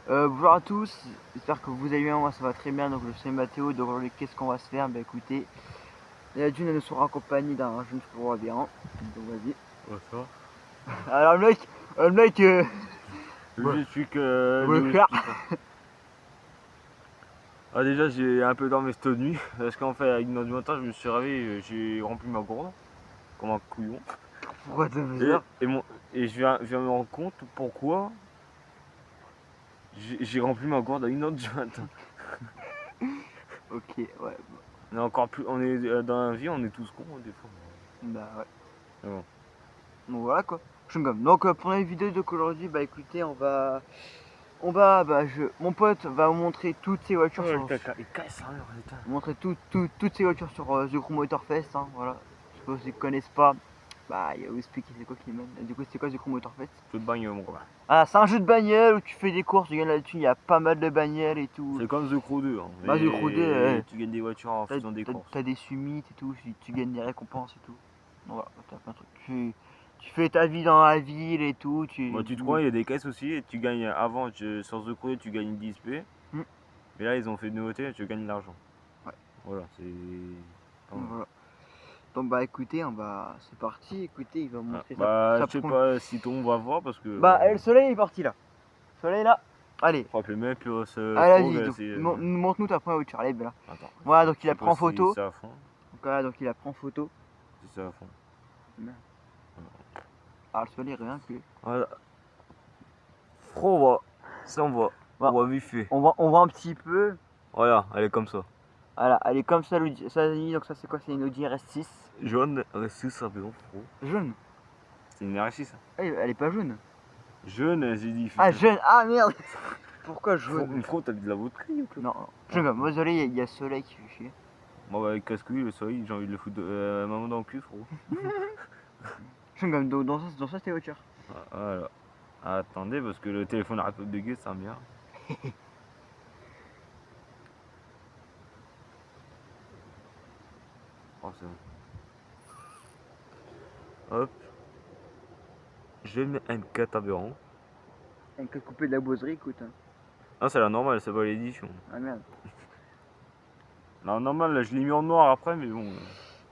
Bonjour à tous, j'espère que vous allez bien, moi ça va très bien, donc je suis Mathéo, donc aujourd'hui qu'est-ce qu'on va se faire? Bah écoutez, la Dune elle nous sera accompagnée d'un jeune frérot aberrant, donc vas-y. Ouais, ça. Alors le mec, Je ouais, vous explique. Je ouais, vous clair. explique. Ah, déjà, j'ai un peu dormi cette nuit. Parce qu'en fait, à 1h du matin, je me suis réveillé, j'ai rempli ma gourde. Comme un couillon. Pourquoi t'as fait Et, ça? et, mon, et je viens me rendre compte pourquoi j'ai rempli ma gourde à 1h du matin. Ok, ouais, On est encore plus. On est dans la vie, on est tous cons, hein, des fois. bah ouais, Mais bon. donc voilà quoi. Chewing-gum. Donc pour la vidéo d'aujourd'hui, bah écoutez, mon pote va vous montrer toutes ses voitures Oh, le sur, caca, il casse sa mère, putain. montrer toutes ces voitures sur The Crew Motorfest, hein, voilà. Je suppose qu'ils connaissent pas, bah il va vous expliquer c'est quoi qui mène. Du coup c'est quoi The Crew Motorfest? Tout de bagne, mon gars. Ah c'est un jeu de bagnole où tu fais des courses, tu gagnes là-dessus, il y a pas mal de bagnoles et tout. C'est comme The Crew 2, hein. Bah The Crew 2, Mais tu gagnes des voitures en t'as faisant des courses. t'as des summits et tout, tu gagnes des récompenses et tout. Donc voilà, t'as plein de trucs. Tu fais ta vie dans la ville et tout, Moi, tu te crois, il y a des caisses aussi, et tu gagnes avant, sur The Crew, tu gagnes 10 p. Hmm, Mais là, ils ont fait une nouveauté, tu gagnes de l'argent. ouais, Voilà, c'est pas mal. voilà. Donc bah écoutez, c'est parti, écoutez, il va vous Ah, montrer bah, sa je sais première. pas si tout le monde va voir parce que Bah le soleil est parti là. Soleil là. Allez, faut appeler même plus ce allez frog. vas-y, donc, montre-nous ta première voiture, allez, ben là. Attends, Voilà, donc je il la sais prend pas en si photo. c'est à fond. Donc voilà, donc il la prend en photo. Si c'est à fond. Merde. Ah, le soleil rien que. Voilà. Frog, on va. Ça, Voilà. on va vite fait. On voit un petit peu. Voilà, elle est comme ça. Voilà, elle est comme ça, donc ça c'est quoi? C'est une Audi RS6. Jaune, RS6, ça fait frog. Jaune. C'est une RS6. Hein. Elle est pas jaune. Jaune, j'ai dit. Ah, Putain. jaune. Ah merde. Pourquoi jaune? Frog, t'as de la vodka ou quoi? Non, je sais pas, moi désolé, il y a soleil qui fait chier. Moi, bah, avec casse-couille, le soleil, j'ai envie de le foutre maman dans le cul, frérot. Je sais comme dans ça c'est voiture. Ah, voilà. Attendez, parce que le téléphone arrête pas de bugger, ça bien. Oh, c'est bon. Hop. Je vais mettre un 4 aberrant. Un cas coupé de la boiserie, écoute. Hein. Ah, c'est la normale, c'est pas l'édition. Ah merde. La normale, là, je l'ai mis en noir après, mais bon.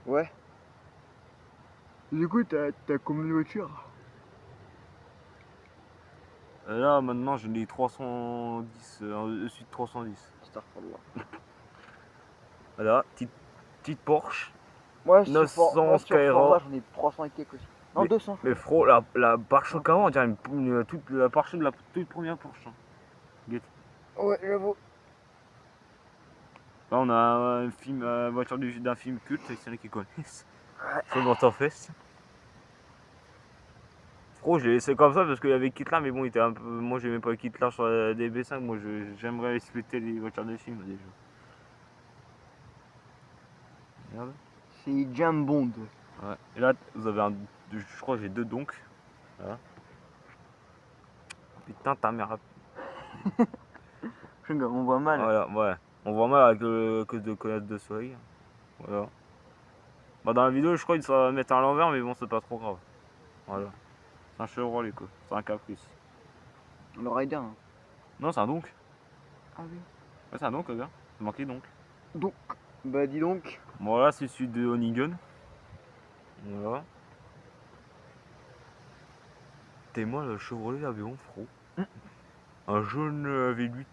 Ouais. Du coup, t'as combien de voitures? Là, maintenant, je l'ai 310, au-dessus de 310. Starfall. Voilà, petite Porsche. Moi, 900 sur Forza, Skyrock. j'en ai 300 et quelques aussi. Non, 200, je Mais crois. frérot, la pare-choc avant, on dirait toute la pare-choc de la toute première Porsche. Hein. Guette. Ouais, j'avoue. Là, on a un film, voiture d'un film culte, c'est ceux qui connaissent. Ouais. Sur le Motorfest. Frérot, je l'ai laissé comme ça parce qu'il y avait Hitler, mais bon, il était un peu. Moi, j'aimais pas Hitler sur la DB5. Moi, j'aimerais respecter les voitures de film déjà. Regarde. C'est James Bond. Ouais. Et là, vous avez je crois que j'ai deux donc. Voilà. Putain, ta mère. On voit mal. Voilà, ouais. On voit mal avec cause de connaître de soleil. Voilà. Bah, dans la vidéo, je crois qu'il va mettre à l'envers, mais bon, c'est pas trop grave. Voilà. C'est un Chevrolet, quoi. C'est un Caprice. Le Rider. Hein. Non, c'est un donc. Ah oui. Ouais, c'est un donc, regarde. C'est marqué donc. Donc, bah dis donc. Bon, là, c'est celui de Onigen. Voilà. T'es moi le Chevrolet Aveyron, frérot. Un jaune V8.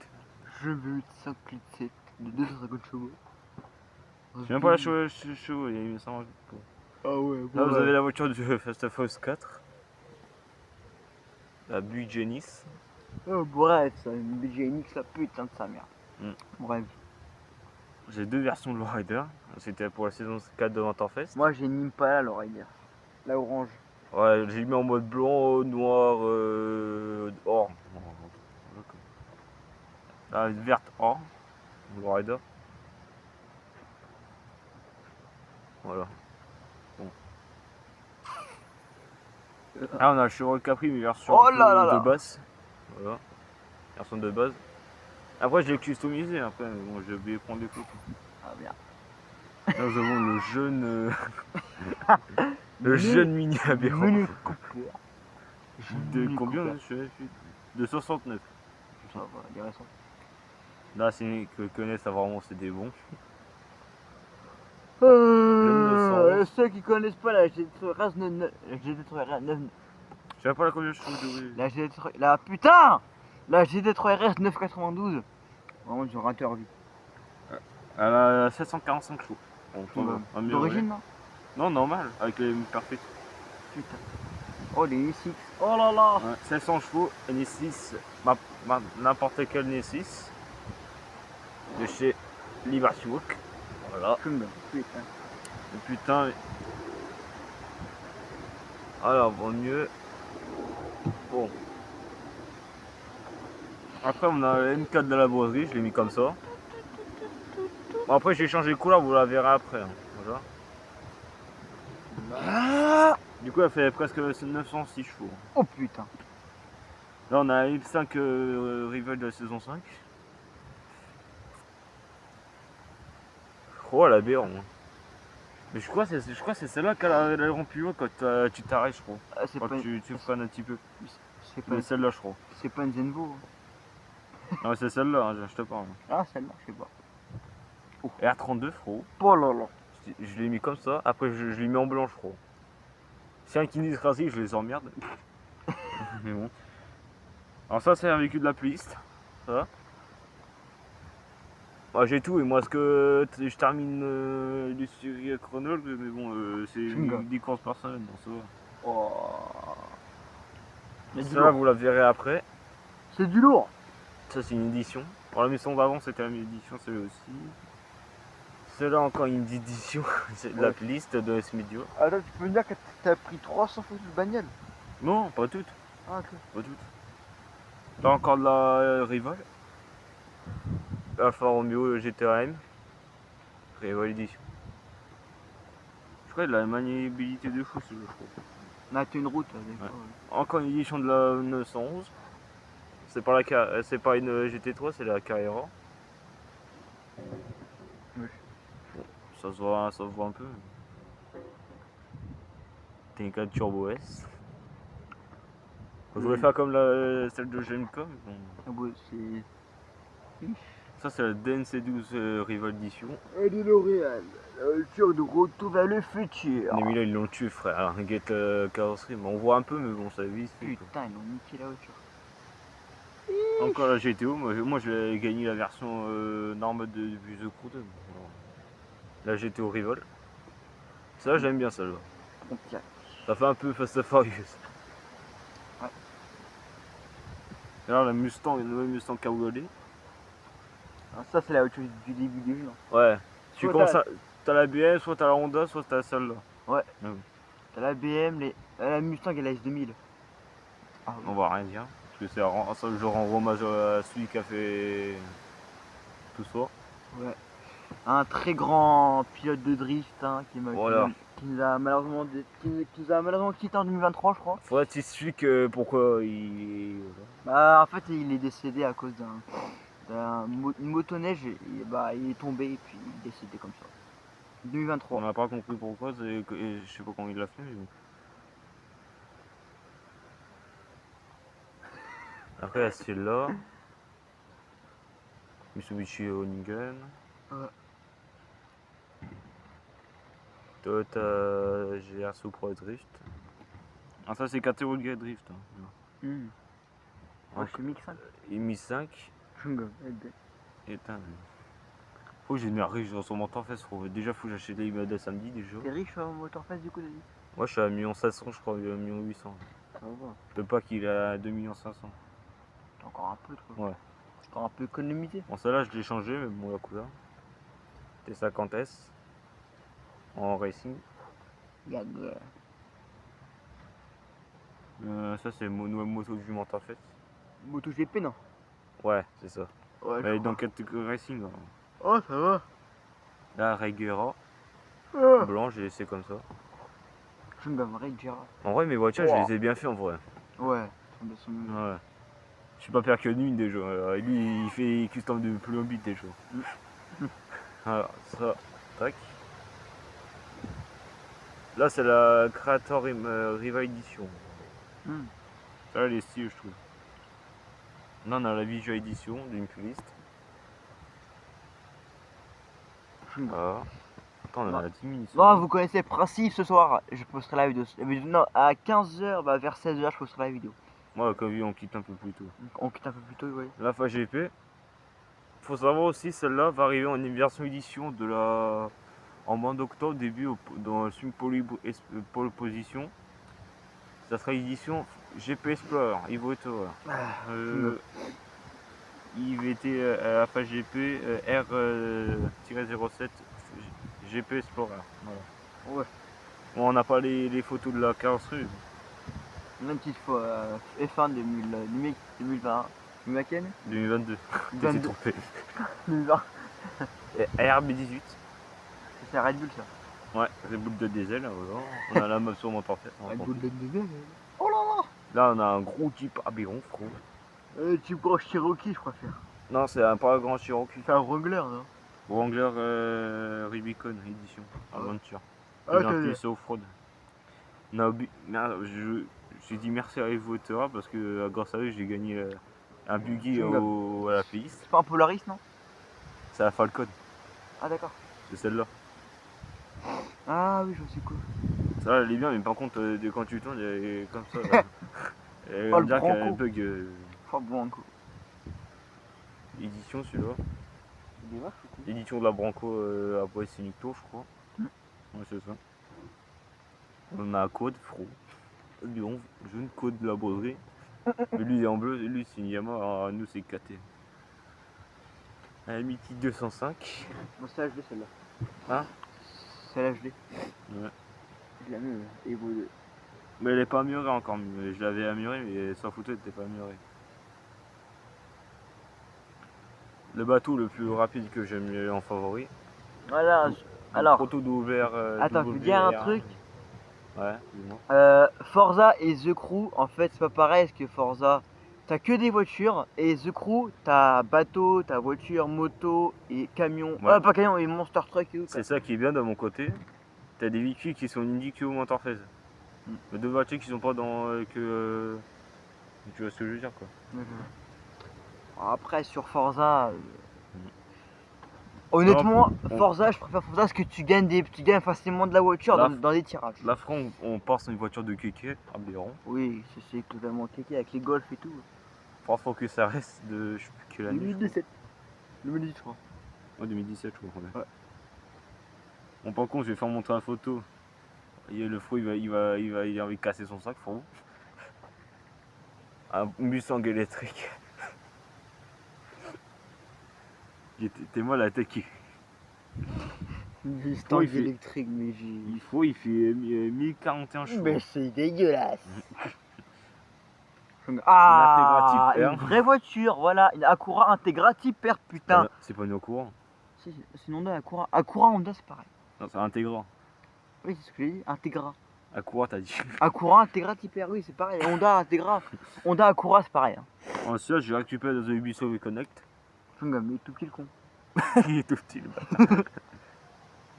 Je veux 5 litres 7 de 250 chevaux. Je sais même pas la chevaux, il y a eu 100. Ah ouais, Là, bon, vous avez la voiture du Fast and Furious 4. La Buick Genesis. Oh, bref, ça, une BGNX, la putain de sa mère. Mm. Bref. J'ai deux versions de Lowrider. C'était pour la saison 4 de Motorfest. Moi, j'ai une Impala, le Rider. La orange. Ouais, j'ai mis en mode blanc, noir, or. La verte or. Lowrider. Voilà. Bon. Là, on a le Chevrolet Capri, mais version Oh là là là. de base. Voilà. Version de base. Après, je l'ai customisé. Après, mais bon, j'ai oublié de prendre des photos. Ah merde. Là, nous avons le jeune. Le jeune mini aberrant. Mini Cooper. De combien là, de 69. ça va, les récents. Là, c'est que connaissent, ça vraiment, c'est des bons. Ceux qui connaissent pas la GT3 RS 9, la GT3 RS 9, Je sais pas la combien de chevaux de. la GT3, la putain, la GT3 RS 992. Vraiment, ils ont raté leur vie. Elle a 745 chevaux. Bon, ça va. Un mieux, D'origine, ouais. non? Non, normal, avec les perfects. Putain. Oh, les N6. Oh là là. Ouais, 700 chevaux, N6, n'importe quel N6 de chez Liberty Walk. Voilà. Putain. Putain. Et putain. Alors, vaut mieux. Bon. Après, on a le M4 de la boiserie, je l'ai mis comme ça. Bon, après, j'ai changé de couleur, vous la verrez après. Hein. Voilà. Ah. Du coup, elle fait presque 906 chevaux. Oh putain. Là, on a un M5 Rival de la saison 5. Oh, elle a béant. Hein. Mais je crois que c'est celle-là qui a l'aileron plus haut quand tu t'arrêtes, je crois. Ah, c'est Quand pas, tu freines un petit peu. c'est pas, Mais celle-là, je crois. c'est pas une Zenvo. Non, c'est celle-là, hein, je te parle. Ah, celle-là, je sais pas. R32, frérot. Oh là là. Je l'ai mis comme ça, après je l'ai mis en blanc, je crois. Si un qui dit rasé, je les emmerde. Mais bon. Alors ça, c'est un véhicule de la playlist. Ça va. Bah, j'ai tout, et moi, ce que je termine du série chronologue, mais bon, c'est des courses par semaine, donc ça va. Oh. Mais Ça, là, vous la verrez après. c'est du lourd. Ça, c'est une édition. Pour la maison d'avant, c'était la même édition, celle-là aussi. Celle-là, encore une édition. C'est de la playlist de S-Medio. Attends, tu peux me dire que t'as pris 300 photos de bagnole? Non, pas toutes. Ah, ok. Pas toutes. T'as encore de la Rival. Alfa Romeo GTAM. Rival Edition. Je crois qu'il a la maniabilité de fou, celui-là, je crois. On a fait une route, des fois, ouais. Encore une édition de la 911. C'est pas une GT3, c'est la Carrera. Oui. Bon, ça se voit un peu. TK Turbo S. Je voudrais faire comme celle de Gencom. Bon. Ah ouais, c'est... Ça, c'est la DNC12 Rival Edition. Et de L'Oréal, la voiture de retour vers le futur. Mais là, ils l'ont tué, frère. Get carrosserie. Mais on voit un peu, mais bon, ça vise. Putain, ils ont niqué la voiture. Encore la GTO, moi j'ai gagné la version normale de The Crew 2. La GTO Rival. Ça, j'aime bien celle-là. Okay. Ça fait un peu Fast and Furious. Ouais. Et alors la Mustang, une nouvelle Mustang cabriolet. Alors ça, c'est la voiture du début du jeu. Ouais. Tu Soit commences t'as la BM, soit t'as la Honda, soit t'as celle-là. Ouais. Ah oui. T'as la BM, la Mustang et la S2000. Ah, On va rien dire. Parce que ça, je rends hommage à celui qui a fait tout ça. ouais. Un très grand pilote de drift hein, Voilà. qui nous a malheureusement quitté en 2023, je crois. Faudrait que tu expliques pourquoi il. Bah, en fait, il est décédé à cause une motoneige. Bah, il est tombé et puis il est décédé comme ça. 2023. On n'a pas compris pourquoi, je sais pas comment il l'a fait. Mais... Après, il y a celle-là. Mitsubishi Onigen. Ouais. Toyota GR Supra Drift. Ah, ça, c'est catégorie Drift. Hein. Ouais, je suis mix 5. Mi 5. Et faut que j'ai une riche dans son Motorfest. Déjà, faut que j'achète les immeubles samedi déjà. T'es riche en Motorfest du coup, David? Moi, je suis à 1 700 000, je crois, 1 800 000. Ça va. Je peux pas qu'il est à 2 500 000. T'as encore un peu trop. Ouais. T'as encore un peu économisé. Bon, celle-là, je l'ai changé, mais bon, la couleur. T50S. En racing. Yeah. Ça, c'est une nouvelle moto du Motorfest. MotoGP, non? Ouais, c'est ça. Ouais. Elle est dans catégorie racing. Hein. Oh, ça va. La Regera. Ah. Blanc, j'ai laissé comme ça. Je me vrai Gérard. En vrai, mes voitures, je les ai bien fait en vrai. Ouais. Ouais. Je suis pas pire que lui déjà. Lui, il fait custom de plombi déjà. Alors, ça, tac. Là, c'est la Creator Riva Edition. Ça, elle est stylée, je trouve. Là, on a la Visual Edition d'une playlist. Voilà. Attends, on Non. a 10 minutes. Non, vous connaissez le principe, ce soir, je posterai la vidéo. Non, à 15h, bah, vers 16h, je posterai la vidéo. Moi, comme vu, on quitte un peu plus tôt. Donc, on quitte un peu plus tôt, oui. La FAGP. Faut savoir aussi, celle-là va arriver en version édition de la. En mois d'octobre, début dans le film Pole Position. Ça sera édition GP Explorer, Evo Tower. IVT à FAGP R-07 GP Explorer. Voilà. Ouais. Bon, on n'a pas les photos de la carrosserie. Une petite fois, F1 2020. Macken 2022. T'es 22. trompé. 2020. RB18. C'est Red Bull, ça. Ouais, Red Bull de diesel, voilà. On a la map sur mon parfait. Red Bull de diesel. Oh là Là, on a un gros Jeep Abiron, frérot. là. Tu Grand Cherokee, je préfère. Non, c'est un pas grand Cherokee. C'est un Wrangler, non? Wrangler Rubicon édition Adventure. Ah, Plus en plus off-road. J'ai dit merci à Evo Terra parce que grâce à eux j'ai gagné un buggy à la piste. C'est pas un Polaris, non? C'est la Falcon, Ah, d'accord. c'est celle-là. Ah oui, je sais quoi. Ça elle est bien, mais par contre quand tu tournes elle est comme ça. Là. Oh, On le dirait qu'elle a un Bronco. bug Enfin, Bronco. édition celui-là. Des vaches, c'est cool. Édition de la Branco à Bois Sinicto je crois. Ouais c'est ça. On a un code, frérot. Lyon, jaune code de la broderie. Mais lui il est en bleu, lui c'est une Yamaha, nous c'est KT. Un Mythique 205. Bon, c'est HD celle-là. Hein? C'est l'HD. Ouais. Je la mets, Evo 2. Mais elle est pas murée encore, je l'avais améliorée mais sans photo elle était pas murée. Le bateau le plus rapide que j'aime en favori. Voilà, alors. Proto d'ouvert. Attends, je veux dire un truc. Ouais, dis-moi. Forza et The Crew, en fait, c'est pas pareil parce que Forza, t'as que des voitures et The Crew, t'as bateau, t'as voiture, moto et camion. Ouais. Pas camion, et Monster Truck et tout. C'est ça qui est bien de mon côté. T'as des véhicules qui sont indiqués au Motorfest. Mais deux voitures qui sont pas dans. Tu vois ce que je veux dire quoi. Après, sur Forza. Honnêtement, Forza, je préfère Forza parce que tu gagnes facilement de la voiture dans des tirages. Là, frère, on part sur une voiture de kéké, à Béron. Oui, c'est totalement kéké avec les golfs et tout. Faut que ça reste de. Je sais plus quelle année. 2017. 2018, je crois. Ouais, 2017, je crois. Ouais. Bon, par contre, je vais faire montrer une photo. Et le fou, il a envie de casser son sac, frérot. Un Mustang électrique. T'es moi la tête qui. Mustang électrique, mais j'ai. Il fait 1041 chevaux. Mais c'est dégueulasse. Ah, une vraie voiture, voilà, une Acura Integra Type R, putain. C'est pas une Acura. Si, c'est une Honda Acura. Acura Honda, c'est pareil. Non, c'est Integra. Oui, c'est ce que j'ai dit, Integra. Acura, t'as dit. Acura Integra Type R, oui, c'est pareil. Honda Integra. Honda Acura, c'est pareil. Hein. Ensuite, j'ai récupéré dans The Ubisoft Connect. Il est tout petit le con. Il est tout petit le bâtard.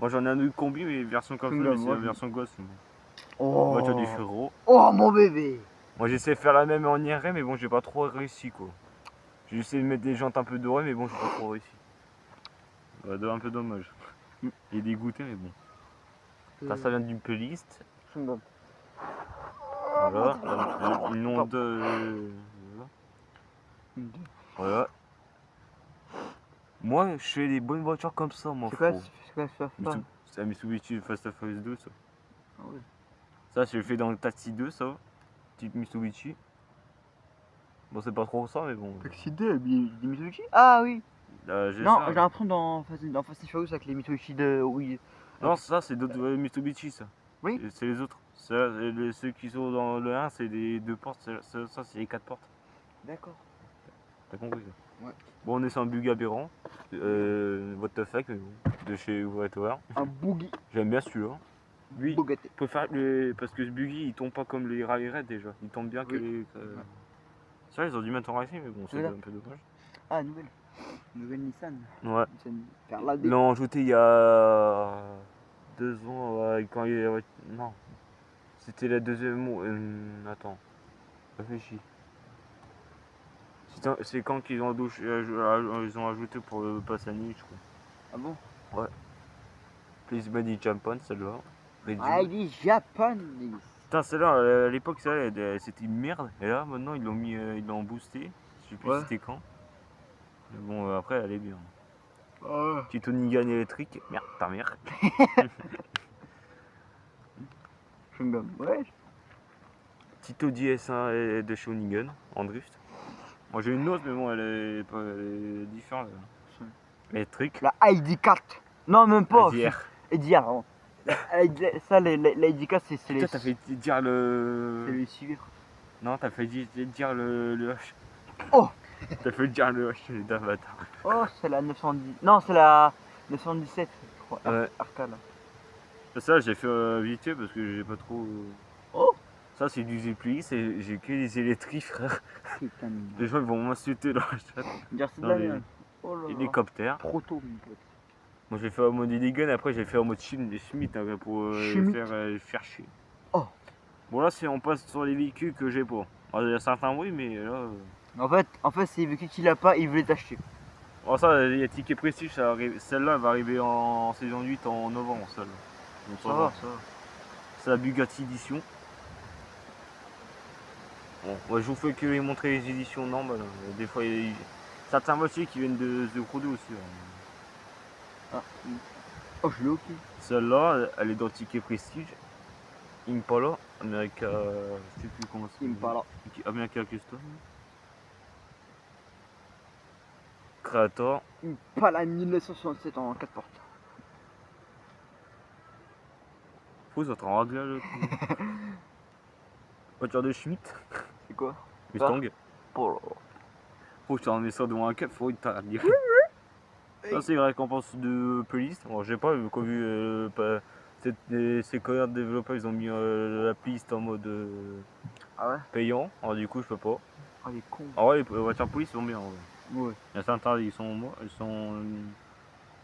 Moi j'en ai un autre combi, mais version comme ça, mais c'est la version gosse. Oh. Voiture du frérot. Oh mon bébé. Moi j'essaie de faire la même en IRM, mais bon, j'ai pas trop réussi quoi. J'ai essayé de mettre des jantes un peu dorées, mais bon, j'ai pas trop réussi. Un peu dommage. Il est dégoûté, mais bon. Ça vient d'une playlist. Voilà, le nom de. Voilà. Moi, je fais des bonnes voitures comme ça, mon frère. C'est quoi ça? C'est un Mitsubishi Fast and Furious 2, ça. Ah ouais. Ça, je le fais dans le Taxi 2, ça. Type Mitsubishi. Bon, c'est pas trop ça, mais bon. Taxi 2, des Mitsubishi? Ah oui. Non, j'ai l'impression dans Fast and Furious avec les Mitsubishi de. Oui. Non, ça, c'est d'autres Mitsubishi, ça. Oui. C'est les autres. Ceux qui sont dans le 1, c'est les 2 portes. Ça, c'est les 4 portes. D'accord. T'as compris ça? Ouais. Bon, on est sur un buggy aberrant. What the fuck, de chez Tower. Un buggy. J'aime bien celui-là. Lui, Bugatti. parce que ce buggy, il tombe pas comme les rallye raids déjà. Il tombe bien que les. Ça, ils ont dû mettre en racing, mais bon, c'est un peu dommage. Ah, nouvelle Nissan. Ouais. Nissan Ils l'ont ajouté il y a 2 ans, quand il est. Non. C'était la deuxième. Attends. Réfléchis. C'est quand qu'ils ont, ils ont ajouté pour le pass à nuit, je crois. Ah bon? Please Body Japan, celle-là. Ah, il est japonais. Putain, celle-là, à l'époque, c'était une merde. Et là, maintenant, ils l'ont boosté. Je sais plus Ouais. c'était quand. Mais bon, après, elle est bien. Oh. Tito Nigan électrique. Merde, ta mère. Chewing-gum, ouais. Tito DS1 de Shawinigan en drift. Moi j'ai une autre, mais bon, elle est différente. Électrique. La ID4. Non, même pas. ADR. IDR, pardon. Ça, la ID4, c'est les. Toi, t'as fait dire C'est le. les suivre. Non, t'as fait dire le H. Oh! T'as fait dire le H, les bâtard. Oh, c'est la 910. Non, c'est la 917, je crois. Ouais. Arca, là. Ça, j'ai fait vite fait parce que j'ai pas trop. Oh! Ça, c'est du Zepli, j'ai que les électriques, frère. Putain de Les gens ils vont m'insulter dans la chat. dire c'est de Dans la les merde. Oh là là. hélicoptères. Trop tôt, mon pote. Moi, j'ai fait en mode Illigan, après, j'ai fait en mode Schmitt hein, pour Schmitt. faire chier. Oh! Bon, là, on passe sur les véhicules que j'ai pas. Il y a certains, oui, mais là. En fait, c'est vu qu'il a pas, il veut les acheter. Oh, ça, il y a Ticket Prestige, celle-là, elle va arriver en saison 8 en novembre, celle-là. Donc, Ça va, ça va. C'est la Bugatti Edition. Bon, moi, je vous fais que montrer les éditions normales. Hein. Des fois, il y a certains voitures qui viennent de The Crew 2 aussi. Hein. Ah. Oh, je l'ai ok. Celle-là, elle est dans Ticket Prestige. Impala, America. Je sais plus comment c'est. Impala. America Custom. Creator. Impala 1967 en 4 portes. Faut ça en réglage. Voiture de Schmitt. C'est quoi? Mustang. Oh là là. Faut que tu en mets ça devant un cap, faut que tu dire. Ça, c'est une récompense de playlist. Bon, j'ai pas vu, ces connards de développeurs, ils ont mis la playlist en mode Ah ouais? payant. Alors, du coup, je peux pas. Ah, les cons. En vrai, les voitures police sont bien. En vrai. Ouais. Il y a certains, ils sont.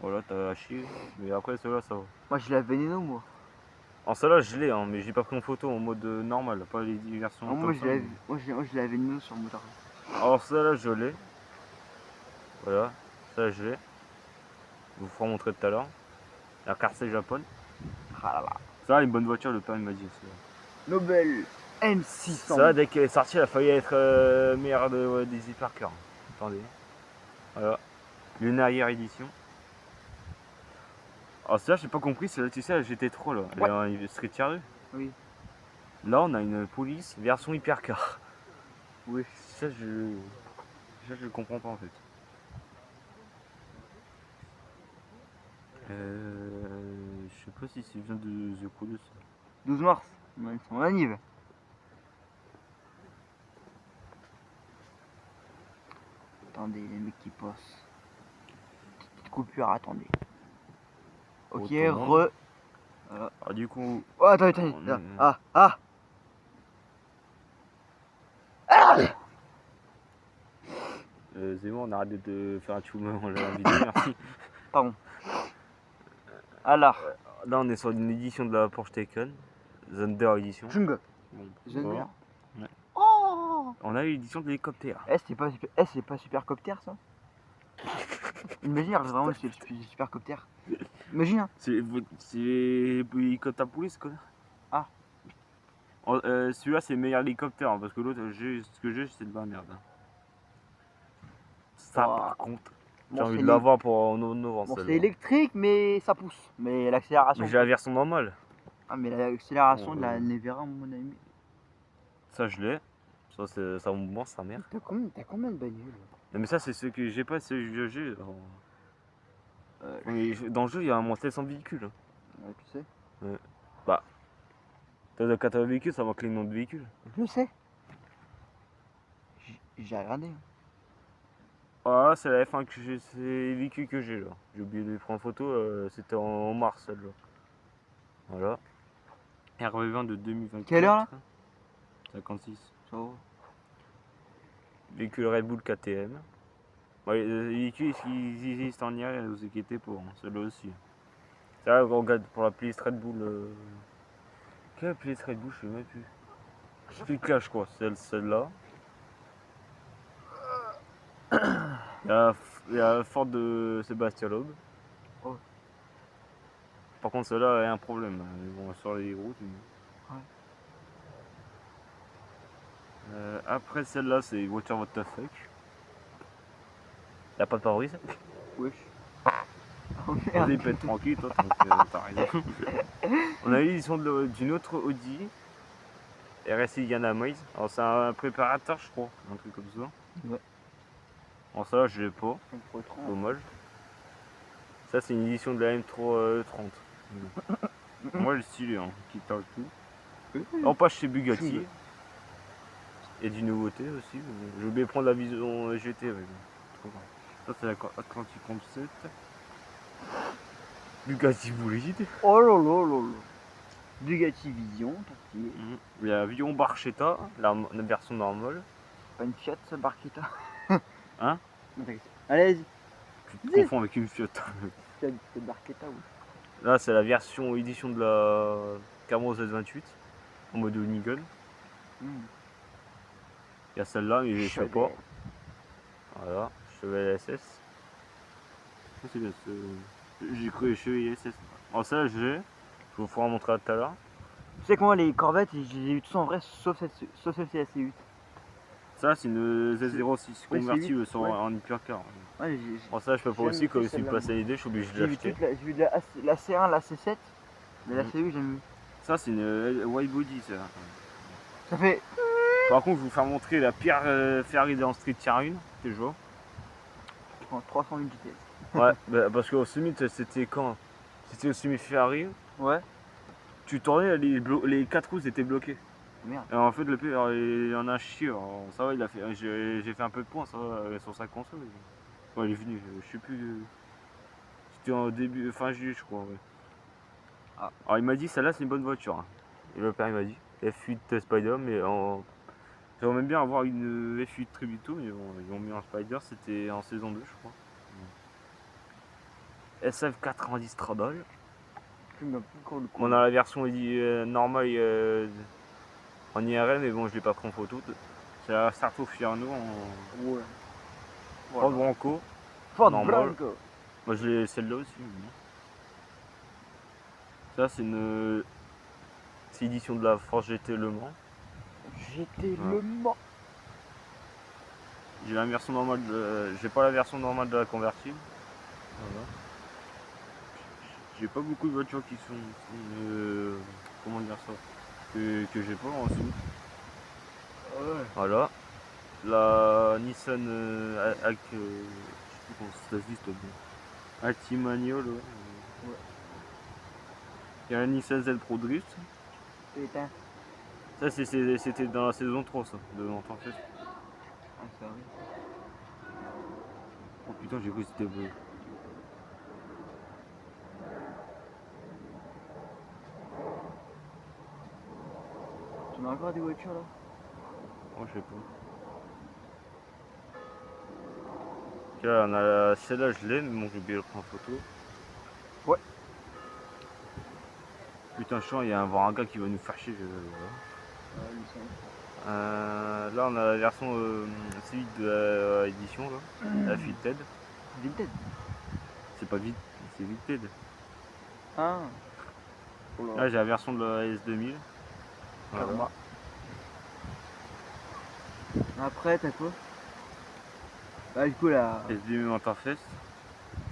Voilà, t'as à chier. Mais après, ceux-là, ça va. Moi, je l'ai à Veneno, moi. Alors, celle-là, je l'ai, hein, mais j'ai pas pris en photo en mode normal, pas les versions. Ah, moi, comme je ça, l'ai mais- moi, je l'ai à Veneno sur le motard. Alors, celle-là, je l'ai. Voilà, ça, je l'ai. Je vous ferai montrer tout à l'heure. La carte Japon. Ah là là. Ça, une bonne voiture, le père il m'a dit. Nobel M600. Ça, dès qu'elle est sortie, elle a failli être meilleure des hypercars. Attendez. Voilà. Une arrière édition. Alors, ça, j'ai pas compris, c'est là, tu sais, la GT3 là. Elle est en Street Rue. Oui. Là, on a une police version hypercar. Oui. Ça, je comprends pas en fait. Je sais pas si c'est vient de The Crew 2 ça. 12 mars. Ouais, c'est mon anniv. Attendez, les mecs qui passent. Petite coupure, attendez. Ok, Autrement. Voilà. Ah, du coup. Oh, attendez. Ah. C'est bon, on arrête de faire un tchoume en la vidéo, merci. Pardon. Alors. Là, on est sur une édition de la Porsche Taycan, Thunder Edition. Jungle. Bon, Thunder. voilà. Ouais. Oh. On a l'édition de l'hélicoptère. C'est pas supercopter ça? Imagine, vraiment, c'est supercopter. Imagine, hein. C'est hélicoptère police, connard. Ah. Celui-là, c'est le meilleur hélicoptère, hein, parce que l'autre, ce que j'ai, c'est de la merde. Hein. Ça, Oh. par contre, j'ai Bon, envie c'est de l'avoir pour novembre. Bon, c'est celle-là. électrique, mais ça pousse. Mais l'accélération. Mais j'ai la version normale. Ah, mais l'accélération Bon, de la Nevera, mon ami. Ça, je l'ai. Ça me mange sa mère. T'as combien de bagnoles? Non, mais ça, c'est ceux que j'ai pas, c'est ceux que j'ai. Mais dans le jeu, il y a un moins 700 véhicules. Hein. Ouais, tu sais. T'as 80 véhicules, ça manque les noms de véhicules. Je le sais. J'ai regardé. Ah, c'est la F1 que j'ai, c'est les véhicules que j'ai là. J'ai oublié de les prendre en photo, c'était en mars celle-là. Voilà. RV20 de 2024. Quelle heure là? 56. Ça va. Véhicule Red Bull KTM. Ouais, les véhicules ils existent en IRL, ne vous inquiétez pas, hein, celle-là aussi. C'est là qu'on regarde pour la playlist Red Bull. Quelle playlist Red Bull, je sais même plus. Street Clash quoi, celle-là. Il y a la Ford de Sébastien Loeb. Oh. Par contre, celle-là a un problème. Mais bon, sur les routes. Ouais. Après celle-là, c'est voiture what the fuck. Y'a pas de pare-brise. Wesh. Oh Vas-y, merde. peut être tranquille, toi, t'as raison. On a eu l'édition d'une autre Audi RSI Yana-Mize. Alors, c'est un préparateur, je crois, un truc comme ça. Ouais. Alors, ça, là, je l'ai pas. Un Pro 30. Dommage. Ça, c'est une édition de la M330. Moi, le stylé, hein, qui parle tout. On passe chez Bugatti. Chouille. Il y a du nouveauté aussi. J'ai oublié de prendre la vision GT. Ouais. Ça, c'est la Atlantic Concept. Bugatti Bolide. Oh là là là là. Bugatti Vision, parti. Il y a Vion Barchetta, la version normale. Pas une Fiat, ça, Barchetta. Hein? Allez, vas-y. Tu te confonds avec une Fiat. Fiat Barchetta, oui. Là, c'est la version édition de la Camaro Z28 en mode Unigun. Il y a celle-là, mais je sais pas. Voilà, Chevalier SS. C'est bien, j'ai cru Chevalier SS. Alors, celle-là, je vous ferai montrer tout à l'heure. Tu sais que moi, les Corvettes, je les ai eu tous en vrai, sauf celle-ci, la C8. Ça, c'est une Z06 Ouais, convertible C8, ouais. en hypercar. Ouais, Bon, ça, je peux pas j'ai aussi, jamais comme fait je suis celle-là, passé à l'idée, je suis obligé de j'ai vu l'acheter. j'ai vu la C1, la C7, mais la C8, j'ai vu. Ça, c'est une white body, ça. Ça fait. Par contre, je vais vous faire montrer la pire Ferrari dans Street Tier 1, que je vois. 300 000 vitesse. Ouais, bah, parce qu'au Summit, c'était quand? C'était au Summit Ferrari. Ouais. Tu tournais, les 4 roues étaient bloquées. Merde. Et en fait, le pire, il en a chié. Alors, ça va, j'ai fait un peu de points, ça va, sur sa console. Ouais, il est venu, je sais plus. C'était en début, fin juillet, je crois. Ouais. Ah. Alors, il m'a dit, celle-là, c'est une bonne voiture. Hein. Et le père, il m'a dit, F8 Spider, mais j'aimerais même bien avoir une F8 Tributo, mais bon, ils ont mis un Spider, c'était en saison 2, je crois. SF90 Stradale. On a la version normale en IRL, mais bon, je l'ai pas pris en photo. C'est la Sarto Fiorno en Ouais. Ford Bronco. Ford normal. Bronco. Moi, je l'ai celle-là aussi. Ça, c'est une édition de la Force GT Le Mans. GT Le Mans. J'ai la version normale, j'ai pas la version normale de la convertible. Voilà. J'ai pas beaucoup de voitures qui sont, comment dire ça, que j'ai pas ensuite. Ouais. Voilà. La Nissan je sais plus comment ça se dit, Altimaniol. Ouais. Il y a la Nissan Z Pro Drift. Putain. Ça c'était dans la saison 3 ça, de l'Entenfest. Ah, ça oui. Oh putain, j'ai cru que c'était bleu. Tu en as encore des voitures là? Oh, je sais pas. Ok, là, on a celle-là, je l'ai, mais bon, j'ai oublié de le prendre en photo. Ouais. Putain, chiant, il y a un gars qui va nous faire chier. Voilà. Là, on a la version C8 de l'édition, là. La Vinted. Vinted. C'est pas vite, c'est Vinted. Ah. Là, j'ai la version de la S2000. Voilà. Après, t'as quoi? Bah, du coup, la S2000 Interface.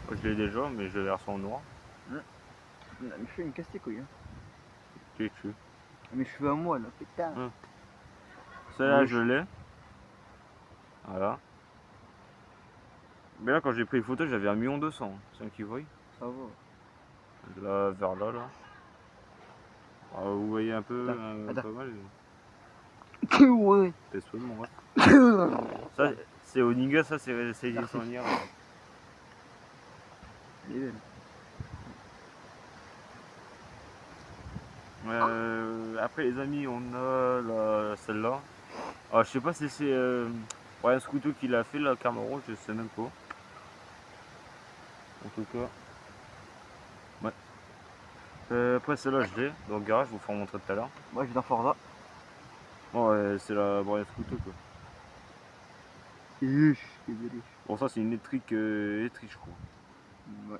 Moi, je l'ai déjà, mais je l'ai la version en noir. Mes cheveux, ils me cassent les couilles. Hein. Qu'est-ce que Mes cheveux à moi, là, putain. Celle-là, je l'ai. Voilà. Mais là, quand j'ai pris les photos, j'avais 1 200 000. C'est un qui voit. Ça va. De là vers là, là. Alors, vous voyez un peu, Attends. pas mal. Ouais. C'est seulement, ouais. Ça, c'est au Niga, ça, c'est édition hier. Après, les amis, on a celle-là. Alors, je sais pas si c'est Ryan Scouto qui l'a fait, la Camaro, je sais même pas. En tout cas. Ouais. Après, celle-là, je l'ai dans le garage, je vous ferai montrer tout à l'heure. Moi, je suis dans Forza. Bon, ouais, c'est la Brian Scouto, quoi. Désolé. Bon, ça, c'est une électrique, électrique, je crois. Ouais.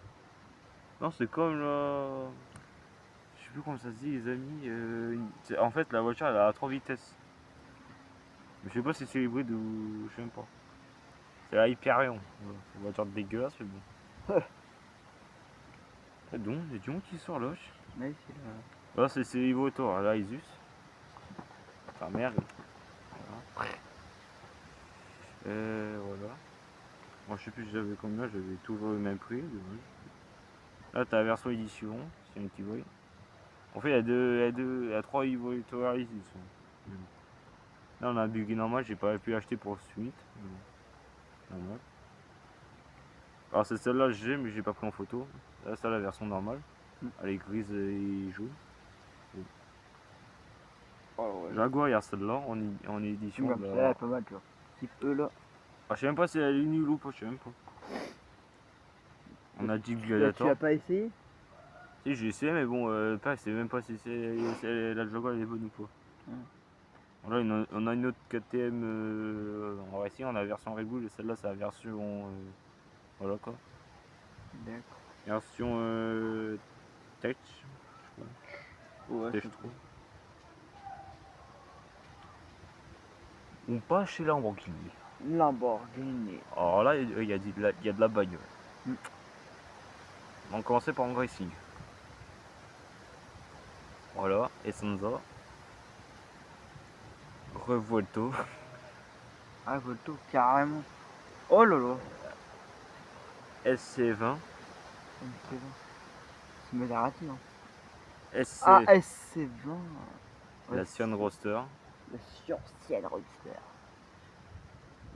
Non, c'est comme la. Je sais plus comment ça se dit, les amis. En fait, la voiture, elle a 3 vitesses. Mais je sais pas si c'est hybride ou. Je sais même pas. C'est la Hyperion. Voilà. C'est une voiture dégueulasse, mais bon. Et donc, il y a du monde qui sort là. Mais c'est là. Là, c'est Ivotor, là, Isus. Sa mère. Voilà. Voilà. Moi, je sais plus si j'avais combien, j'avais toujours le même prix. Dommage. Là, t'as la version édition, c'est un petit boy. En fait, il y a 3 Ivotor Isus. Là, on a un buggy normal, j'ai pas pu acheter pour suite. Normal. Alors, c'est celle-là que j'ai, mais j'ai pas pris en photo. Là, c'est la version normale. Elle est grise et jaune. Oh, ouais. Jaguar, il y a celle-là en édition. Comme ça, elle est pas mal, tu vois. Type eux là. Ah, je sais même pas si elle est nulle ou pas, je sais même pas. On a dit Tu Gladiator. as pas essayé? Si, j'ai essayé, mais bon, je sais même pas si la Jaguar elle est bonne ou pas. Là, on a une autre KTM en racing, on a la version Red Bull, et celle-là, c'est la version. Voilà quoi. D'accord. Version Tech. Ouais, Tech je 3. On passe chez Lamborghini. Lamborghini. Alors là, il y a de la bagnole. Mm. On va commencer par un racing. Voilà, Essenza. Revuelto. Ah, Volto, carrément. Oh là là. SC20. C'est bon. C'est Maserati, hein. SC. Ah, SC20. La Sian Roadster. La surcienne Roadster.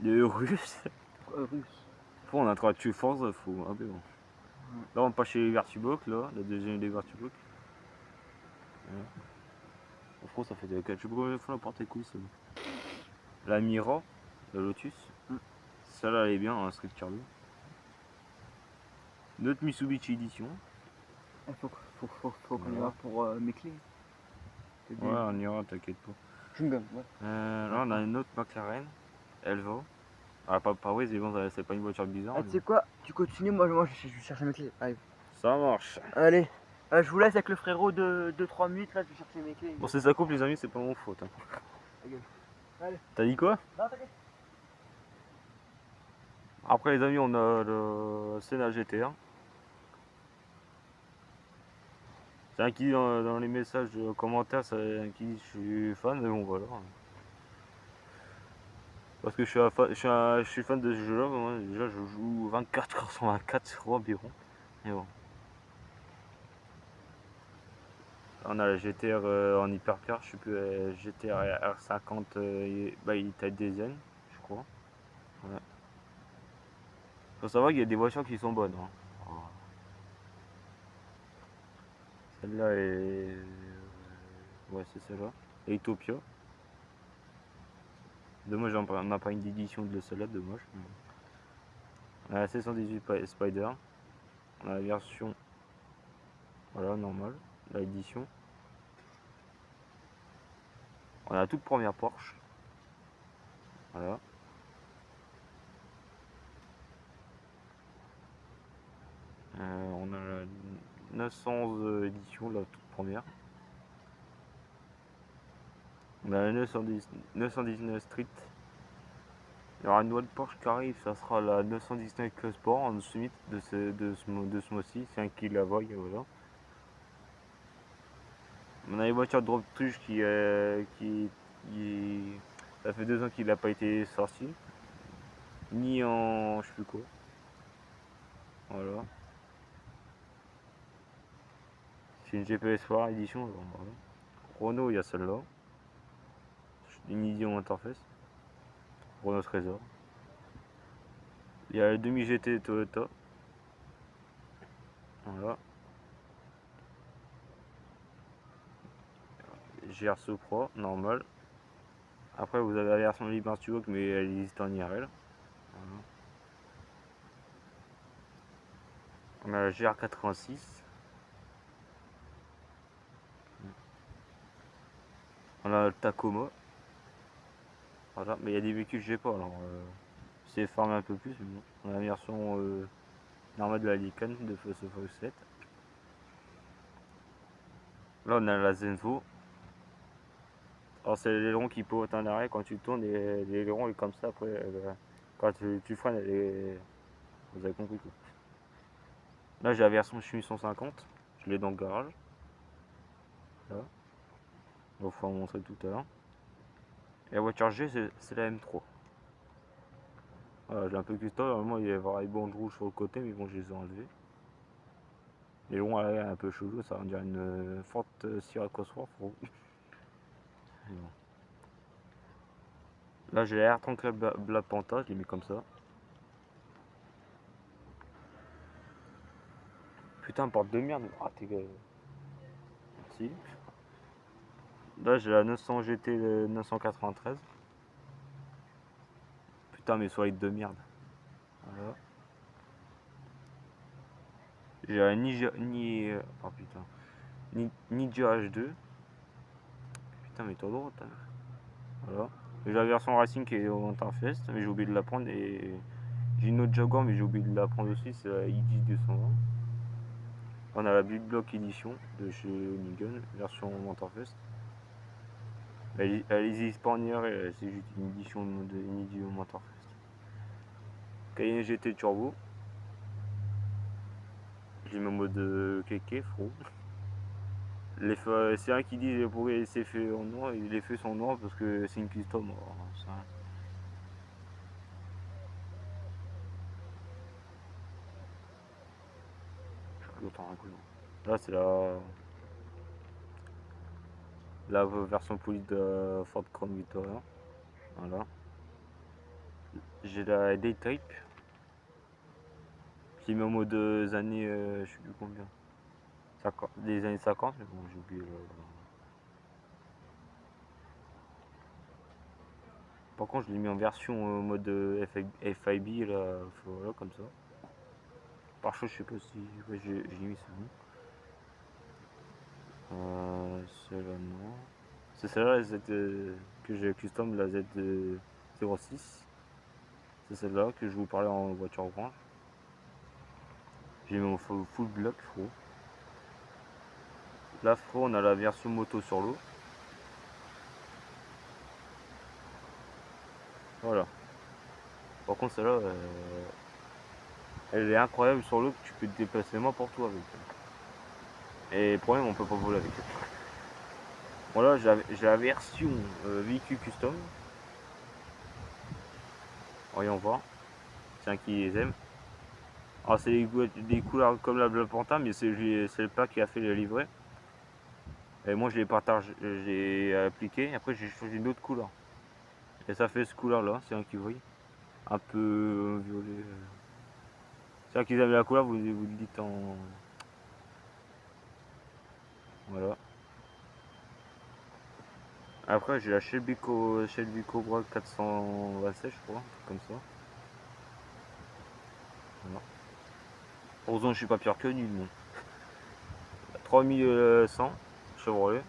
Le russe. Russe. Faut on a trois tuer force, faut. Ah, mais bon. Là, on passe chez les Vertuboc, là, la deuxième des Vertuboc. Voilà. En France, ça fait des 4. Je sais pas combien de fois la porte est cool, ça. La Mira, la Lotus. Celle-là, elle est bien, un Street Carlo. Notre Mitsubishi Edition. Il faut qu'on y Voilà. va pour mes clés. Ouais, on ira, t'inquiète pas. Chewing-gum, ouais. Là, on a une autre McLaren. Elva. Ah, pas oui, c'est pas une voiture bizarre. Ah, tu sais quoi? Tu continues, moi je vais chercher mes clés. Allez. Ça marche. Allez. Je vous laisse avec le frérot de 2-3 minutes, là je vais chercher mes clés. Bon, c'est sa coupe, les amis, c'est pas mon faute. Hein. Ta gueule. Allez. T'as dit quoi? Non, t'inquiète. Après, les amis, on a le Senna GT1. C'est un qui dit dans les messages commentaires, c'est un qui dit je suis fan, mais bon voilà. Parce que je suis fan de ce jeu-là, moi déjà je joue 24 heures sur 24 sur environ. Et bon. On a la GTR en hypercar, je sais plus, GTR R50, il taille des zen, je crois. Ouais. Faut savoir qu'il y a des voitures qui sont bonnes. Hein. Voilà. Celle-là est. Ouais, c'est celle-là. Et Utopia. Dommage, on n'a pas une édition de celle-là, dommage. On a la 718 Spider. On a la version. Voilà, normale. L'édition. On a la toute première Porsche. Voilà. On a la 911 édition, la toute première. On a la 919 Street. Il y aura une nouvelle Porsche qui arrive, ça sera la 919 Sport en suite de ce mois-ci. C'est un qui la voit, voilà. On a les voitures Drop Truche qui ça fait 2 ans qu'il n'a pas été sorti. Ni en je sais plus quoi. Voilà. C'est une GPS War édition. Alors, voilà. Renault, il y a celle-là. Une édition interface. Renault Trésor. Il y a la demi GT Toyota. Voilà. GR Supra, normal. Après, vous avez la version Liberty Walk, mais elle existe en IRL. Voilà. On a la GR86. On a le Tacoma. Voilà, mais il y a des véhicules que j'ai pas, alors c'est farmé un peu plus, mais bon. On a la version normale de la Lycan de ce Fox 7. Là on a la Zenfo. Alors c'est l'aileron qui peut en arrêt quand tu tournes et l'aileron est comme ça après quand tu freines vous avez compris quoi. Là j'ai la version Chimie 150, je l'ai dans le garage. Là. On va pouvoir montrer tout à l'heure. Et la voiture G c'est la M3. Voilà, j'ai un peu custom, normalement il y avait des bandes rouges sur le côté mais bon je les ai enlevées. L'aileron est un peu chelou, ça va dire une forte Syracuse. Bon. Là j'ai l'air tranquille Black Panta, je l'ai mis comme ça. Putain, porte de merde. Ah, t'es. Si. Là, j'ai la 900 GT 993. Putain, mes soleils de merde. Voilà. J'ai la oh putain. Ninja H2. Putain, mais toi droit, hein. Voilà. J'ai la version Racing qui est au Interfest, mais j'ai oublié de la prendre. Et j'ai une autre Jaguar, mais j'ai oublié de la prendre aussi. C'est la ID 220. On a la Big Block Edition de chez Nigun, version Interfest. Elle n'existe pas en IR, c'est juste une édition de Motorfest. Cayenne GT Turbo. J'ai mis en mode kéké, frérot. C'est un qui dit pourquoi c'est fait en noir, et les feux sont noirs parce que c'est une custom. Alors, là c'est la version police de Ford Crown Victoria. Voilà. J'ai la Daytype. J'ai mis en mode années, je sais plus combien. 50, des années 50, mais bon j'ai oublié Par contre je l'ai mis en version mode FIB là, voilà comme ça. Par chose je sais pas si ouais, j'ai mis ça. Celle-là non. C'est celle-là la Z que j'ai custom, la Z06. C'est celle-là que je vous parlais en voiture orange. J'ai mis mon full block fro. Là fro on a la version moto sur l'eau. Voilà. Par contre celle-là elle est incroyable sur l'eau que tu peux te déplacer n'importe où avec. Et le problème on peut pas voler avec. Voilà j'ai la version véhicule custom. Voyons voir. C'est un qui les aime. Alors c'est des couleurs comme la Black Panther, mais c'est le pack qui a fait le livret. Et moi je l'ai partagé, j'ai appliqué, après j'ai changé une autre couleur. Et ça fait ce couleur là, c'est un qui voit. Un peu violet. C'est un qui aiment la couleur, vous le dites en. Voilà. Après j'ai la Shelby Cobra 427 je crois, comme ça. Voilà. Heureusement je suis pas pire que nul. Non. 3100 Chevrolet.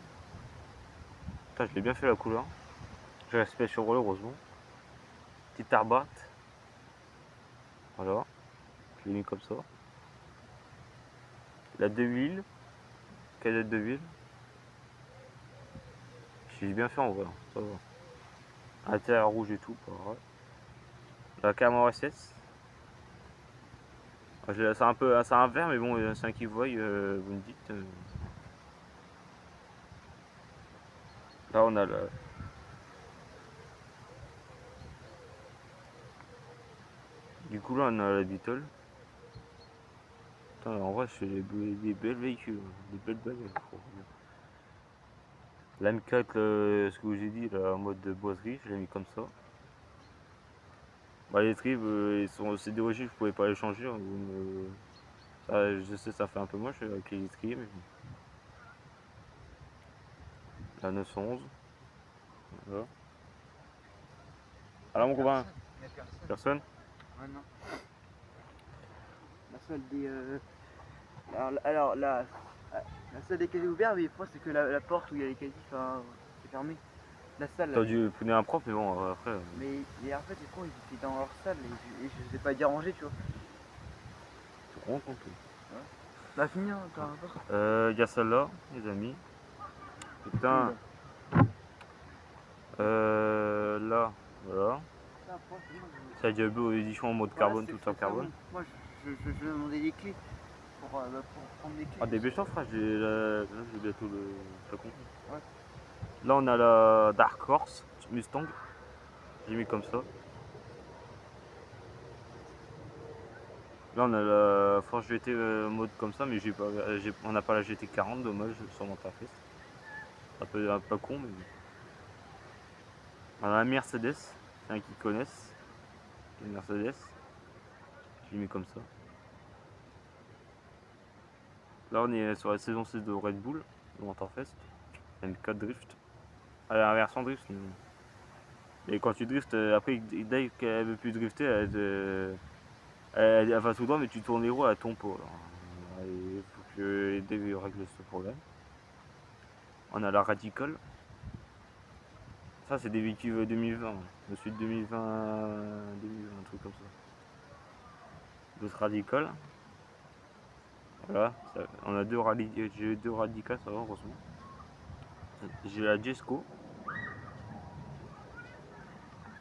Putain, je l'ai bien fait la couleur. J'ai respect Chevrolet heureusement. Petite Arbat. Voilà. Je l'ai mis comme ça. La 2000. Cadette de ville. J'ai bien fait en vrai, ça va. Intérieur rouge et tout, pareil. La Camaro SS. C'est un vert, mais bon, c'est un qui voit, vous me dites. Là, on a la. Du coup, là, on a la Beetle. Putain, en vrai, c'est des belles véhicules, des belles bagnoles. La M4, ce que j'ai dit, là, en mode de boiserie, je l'ai mis comme ça. Bah, les tripes, c'est des origines, je pouvais pas les changer. Hein, je sais, ça fait un peu moche avec les tripes, mais bon. La 911. Voilà. Alors, mon copain, personne. Ah non. La seule des. Alors la seule des casiers ouverts, mais je pense c'est que la porte où il y a les casiers, enfin, c'est fermé. La salle. T'as dû prendre un propre, mais bon, après. Mais et en fait, les cons, ils étaient dans leur salle et je les ai pas dérangés, tu vois. Tu te rends compte. Ouais. Bah, fini, hein, t'as encore. Il y a celle-là, les amis. Putain. Là, voilà. Ça, franchement, Ça a Diablo édition en mode voilà, carbone, tout en ça carbone. bon. Moi, je vais demander les clés pour prendre les clés. Ah, dépêche-toi, frère, j'ai bientôt le flacon. Ouais. Là, on a la Dark Horse Mustang. J'ai mis comme ça. Là, on a la Force GT mode comme ça, mais on n'a pas la GT40, dommage, sur mon interface. Un peu con, mais. On a la Mercedes, c'est un qui connaissent. Une Mercedes. J'ai mis comme ça. Là, on est sur la saison 6 de Red Bull, de Winterfest. M4 Drift. Ah, la version drift, non. Et quand tu driftes, après, dès qu'elle veut plus drifter, elle va tout droit, mais tu tournes les roues, elle tombe pas. Il faut que Dave règle ce problème. On a la Radical. Ça, c'est des véhicules 2020. Le suite 2020, 2020, un truc comme ça. D'autres Radical. Voilà, on a j'ai deux Radicals, ça va, heureusement. J'ai la Jesco.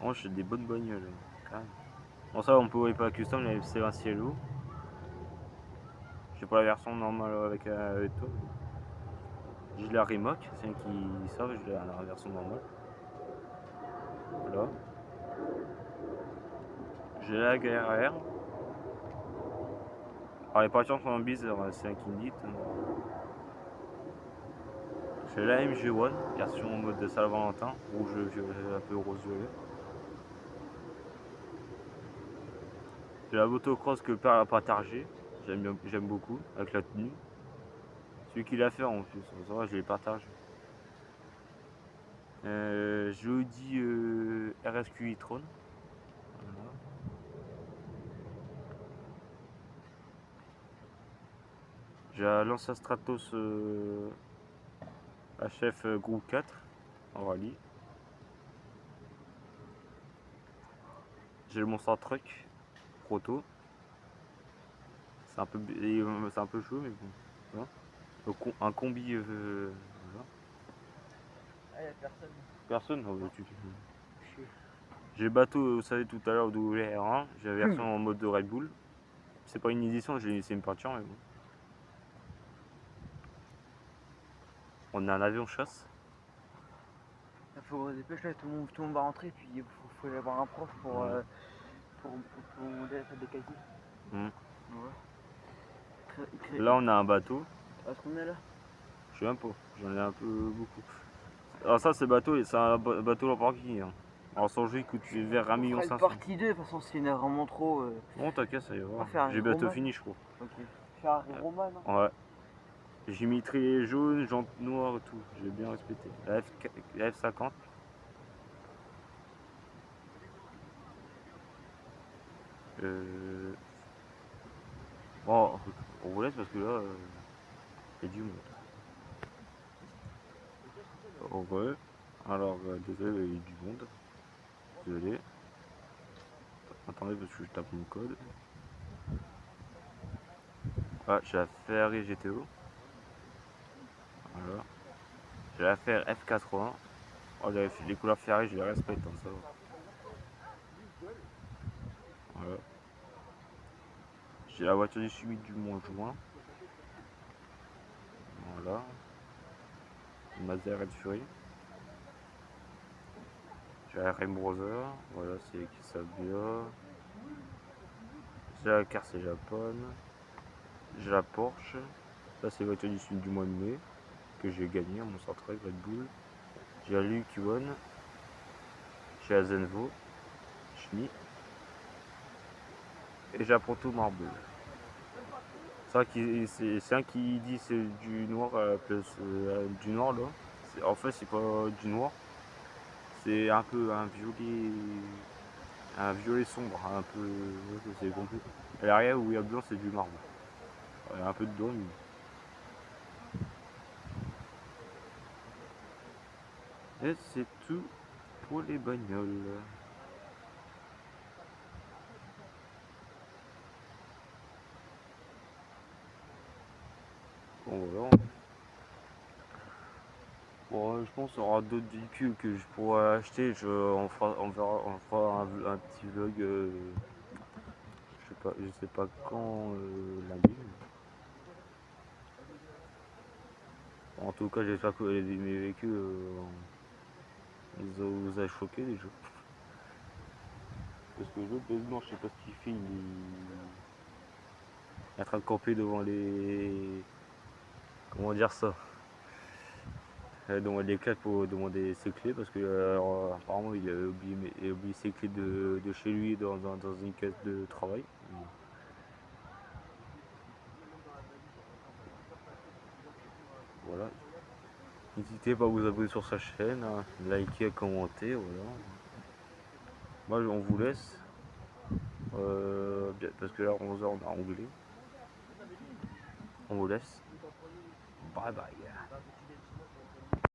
Oh, j'ai des bonnes bagnoles. Bon, ça, on peut pas custom, c'est un cielo. J'ai pas la version normale avec toi. J'ai la Rimac, c'est un qui savent, j'ai la version normale. Voilà. J'ai la GRR. Alors les patients sont en bise, c'est un qui me dit. J'ai la MG1, version en mode de Saint-Valentin, rouge violet, un peu rose violet. J'ai la motocross que le père n'a pas targé, j'aime beaucoup, avec la tenue. Celui qui l'a fait en plus, ça va, je l'ai partagé. J'ai Audi RSQ e-tron. Voilà. J'ai la Lancia Stratos HF Groupe 4 en rallye. J'ai le Monster Truck Proto. C'est un peu chaud, mais bon. Voilà. Un combi. Voilà. Ah, y'a personne. Personne. J'ai le bateau, vous savez tout à l'heure, WR1. J'ai la version en mode de Red Bull. C'est pas une édition, j'ai laissé une peinture, mais bon. On a un avion chasse. Il faut dépêcher là, tout le monde va rentrer, puis faut y avoir un prof pour monter la salle des casiers. Mm. Ouais. Là, on a un bateau. Est-ce qu'on est là? Je sais même pas, j'en ai un peu beaucoup. Alors, ça, c'est bateau, c'est un bateau Lamborghini. Hein. Alors, son jeu, il coûte vers 1,5 million. On fera une partie 2, de toute façon, c'est vraiment trop. Bon, t'inquiète, ça y va. Faire J'ai bientôt fini, je crois. Ok. Ferrari Roman, hein. Ouais. J'ai mis trait jaune, jante noire et tout. J'ai bien respecté. La F50. Bon, on vous laisse parce que là, il y a du monde. Au revoir. Alors, désolé, il y a du monde. Désolé. Attendez parce que je tape mon code. Ah, j'ai la Ferrari GTO. Voilà. J'ai la Ferrari F80. Oh, les couleurs Ferrari, je les respecte, hein, ça va. Voilà. J'ai la voiture du suivi du mois de juin. Voilà. Mazda Red Fury. J'ai la RM Brother. Voilà, c'est qui savent bien. J'ai la Carse Japon. J'ai la Porsche. Ça, c'est la voiture du sud du mois de mai que j'ai gagné à mon centre Red Bull. J'ai la Luke One. J'ai la Zenvo. Schmi. Et j'ai la Proto Marble. C'est un qui dit c'est du noir à la place du noir là. En fait, c'est pas du noir. C'est un peu un violet sombre, un peu. C'est compris. À l'arrière où il y a blanc, c'est du marbre. Il y a un peu de dôme. Et c'est tout pour les bagnoles. Bon voilà. Bon, je pense qu'il y aura d'autres véhicules que je pourrais acheter. On fera un petit vlog. Je sais pas quand lundi. En tout cas, j'espère que mes véhicules vous a choqué déjà. Parce que l'autre bêtement, je sais pas ce qu'il fait. Il est en train de camper devant les. Comment dire ça? Devant les clés pour demander ses clés parce que apparemment il a oublié ses clés de chez lui dans une caisse de travail. Voilà. N'hésitez pas à vous abonner sur sa chaîne, hein, liker, commenter, voilà. Moi on vous laisse. Parce que là 11h on a anglais. On vous laisse. Bye bye.